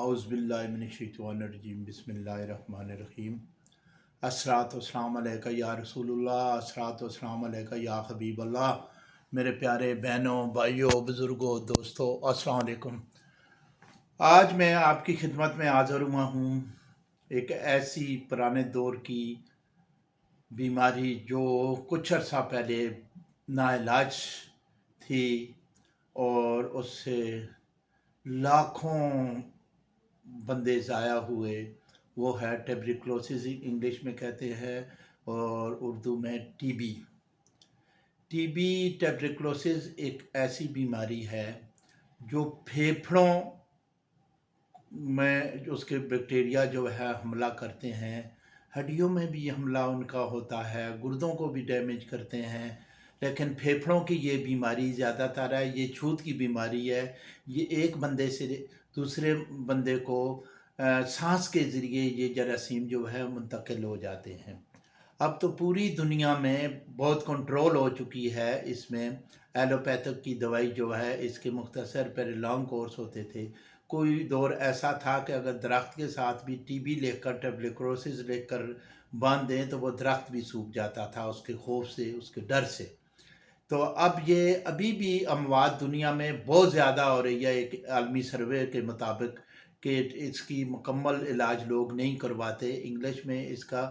औज़ुबिल्लाहिमिनश्शैतानिर्रजीम बिस्मिल्लाहिर्रहमानिर्रहीम। अस्सलातु वस्सलामु अलैका या रसूलुल्लाह, अस्सलातु वस्सलामु अलैका या हबीबल्लाह। मेरे प्यारे बहनों, भाइयों, बुज़ुर्गों, दोस्तों, अस्सलाम वालेकुम। आज मैं आपकी खिदमत में हाज़िर हुआ हूँ एक ऐसी पुराने दौर की बीमारी जो कुछ अर्सा पहले नाइलाज थी और उससे लाखों बंदे ज़ाया हुए। वो है ट्यूबरकुलोसिस, इंग्लिश में कहते हैं, और उर्दू में टीबी। टीबी ट्यूबरकुलोसिस एक ऐसी बीमारी है जो फेफड़ों में जो उसके बैक्टीरिया जो है हमला करते हैं, हड्डियों में भी हमला उनका होता है, गुर्दों को भी डैमेज करते हैं। लेकिन फेफड़ों की ये बीमारी ज़्यादातर है, ये छूत की बीमारी है। ये एक बंदे से दूसरे बंदे को सांस के ज़रिए ये जरासीम जो है मुंतकिल हो जाते हैं। अब तो पूरी दुनिया में बहुत कंट्रोल हो चुकी है इसमें। एलोपैथिक की दवाई जो है, इसके मुख्तसर पहले लॉन्ग कोर्स होते थे। कोई दौर ऐसा था कि अगर दरख्त के साथ भी टीबी लेकर, ट्यूबरकुलोसिस लेकर बांध दें तो वो दरख्त भी सूख जाता था उसके खौफ से, उसके डर से। तो अब ये अभी भी अमवात दुनिया में बहुत ज़्यादा हो रही है। एक आलमी सर्वे के मुताबिक कि इसकी मुकम्मल इलाज लोग नहीं करवाते। इंग्लिश में इसका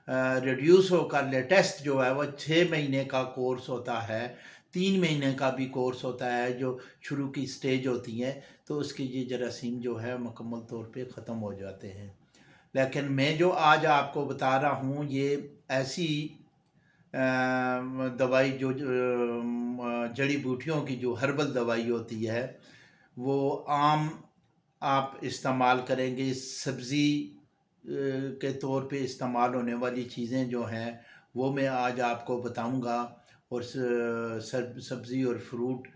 रिड्यूस होकर लेटेस्ट जो है वो 6 महीने का कोर्स होता है, 3 महीने का भी कोर्स होता है जो शुरू की स्टेज होती है। तो उसकी ये जरासीम जो है मुकम्मल तौर पे ख़त्म हो जाते हैं। लेकिन मैं जो आज आपको बता रहा हूँ ये ऐसी दवाई जो जड़ी बूटियों की जो हर्बल दवाई होती है, वो आम आप इस्तेमाल करेंगे। सब्ज़ी के तौर पे इस्तेमाल होने वाली चीज़ें जो हैं वो मैं आज आपको बताऊंगा, और सब्ज़ी और फ्रूट।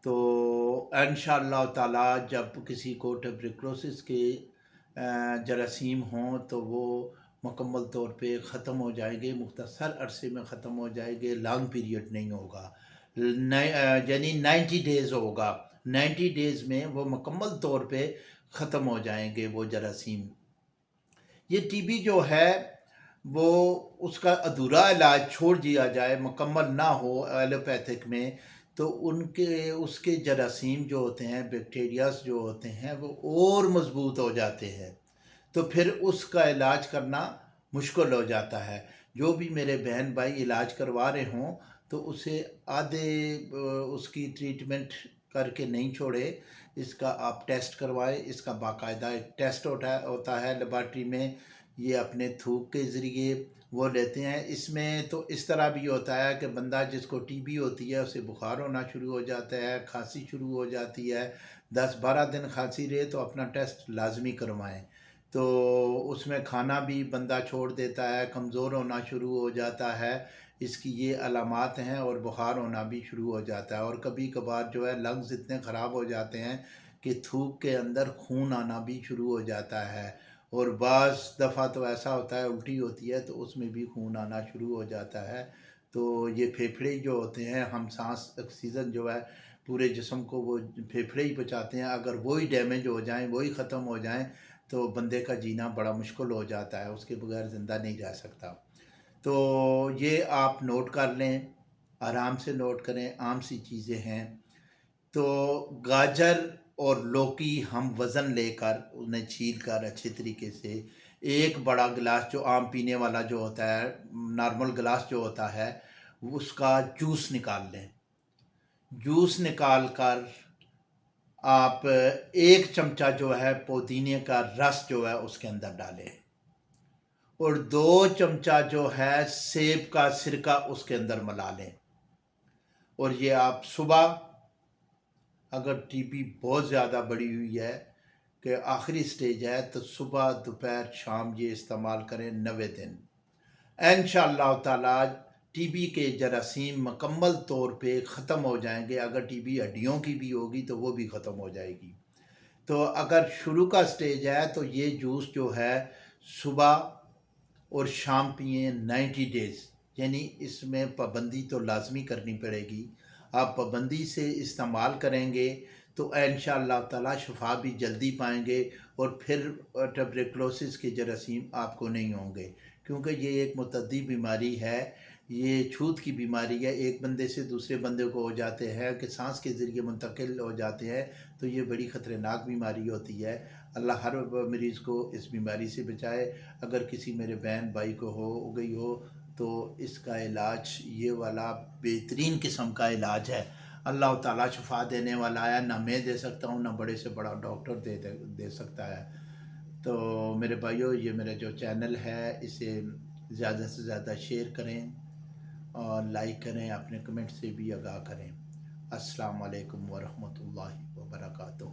तो इंशाअल्लाह ताला जब किसी को ट्यूबरकुलोसिस के जरासीम हों तो वो मुकम्मल तौर पे ख़त्म हो जाएंगे, मुख्तसर अरसे में ख़त्म हो जाएंगे। लॉन्ग पीरियड नहीं होगा, यानी 90 डेज़ होगा। 90 डेज़ में वो मुकम्मल तौर पे ख़त्म हो जाएंगे वो जरासीम। ये टीबी जो है वो उसका अधूरा इलाज छोड़ दिया जाए, मुकम्मल ना हो एलोपैथिक में, तो उनके उसके जरासीम जो होते हैं, बैक्टीरियाज जो होते हैं, वो और मज़बूत हो जाते हैं। तो फिर उसका इलाज करना मुश्किल हो जाता है। जो भी मेरे बहन भाई इलाज करवा रहे हों तो उसे आधे उसकी ट्रीटमेंट करके नहीं छोड़े। इसका आप टेस्ट करवाएं। इसका बाकायदा एक टेस्ट होता है लेबॉर्ट्री में। ये अपने थूक के ज़रिए वो लेते हैं। इसमें तो इस तरह भी होता है कि बंदा जिसको टीबी होती है उसे बुखार होना शुरू हो जाता है, खांसी शुरू हो जाती है। 10-12 दिन खांसी रहे तो अपना टेस्ट लाजमी करवाएं। तो उसमें खाना भी बंदा छोड़ देता है, कमज़ोर होना शुरू हो जाता है। इसकी ये अलामात हैं, और बुखार होना भी शुरू हो जाता है। और कभी कभार जो है लंग्स इतने ख़राब हो जाते हैं कि थूक के अंदर खून आना भी शुरू हो जाता है। और बाज़ दफ़ा तो ऐसा होता है उल्टी होती है तो उसमें भी खून आना शुरू हो जाता है। तो ये फेफड़े जो होते हैं, हम सांस ऑक्सीजन जो है पूरे जिस्म को वो फेफड़े ही पहुँचाते हैं। अगर वही डैमेज हो जाएं, वही ख़त्म हो जाएं तो बंदे का जीना बड़ा मुश्किल हो जाता है, उसके बगैर ज़िंदा नहीं रह सकता। तो ये आप नोट कर लें, आराम से नोट करें, आम सी चीज़ें हैं। तो गाजर और लौकी हम वज़न लेकर उन्हें छील कर अच्छे तरीके से एक बड़ा गिलास, जो आम पीने वाला जो होता है, नॉर्मल गिलास जो होता है, उसका जूस निकाल लें। जूस निकाल कर आप 1 चमचा जो है पुदीने का रस जो है उसके अंदर डालें, और 2 चमचा जो है सेब का सिरका उसके अंदर मिला लें। और ये आप सुबह, अगर टीबी बहुत ज़्यादा बढ़ी हुई है कि आखिरी स्टेज है, तो सुबह दोपहर शाम ये इस्तेमाल करें 90 दिन। इंशाअल्लाह ताला टीबी के जरासीम मुकम्मल तौर पे ख़त्म हो जाएंगे। अगर टीबी हड्डियों की भी होगी तो वो भी ख़त्म हो जाएगी। तो अगर शुरू का स्टेज है तो ये जूस जो है सुबह और शाम पिए 90 डेज़। यानी इसमें पाबंदी तो लाजमी करनी पड़ेगी। आप पाबंदी से इस्तेमाल करेंगे تو انشاءاللہ تعالی شفا بھی جلدی پائیں گے، اور پھر ٹبریکلوسس کے جراثیم آپ کو نہیں ہوں گے، کیونکہ یہ ایک متعدی بیماری ہے، یہ چھوت کی بیماری ہے، ایک بندے سے دوسرے بندے کو ہو جاتے ہیں کہ سانس کے ذریعے منتقل ہو جاتے ہیں، تو یہ بڑی خطرناک بیماری ہوتی ہے۔ اللہ ہر مریض کو اس بیماری سے بچائے۔ اگر کسی میرے بہن بھائی کو ہو گئی ہو تو اس کا علاج یہ والا بہترین قسم کا علاج ہے۔ اللہ تعالیٰ شفا دینے والا ہے، نہ میں دے سکتا ہوں، نہ بڑے سے بڑا ڈاکٹر دے سکتا ہے۔ تو میرے بھائیو، یہ میرا جو چینل ہے اسے زیادہ سے زیادہ شیئر کریں اور لائک کریں، اپنے کمنٹ سے بھی آگاہ کریں۔ السلام علیکم ورحمۃ اللہ وبرکاتہ۔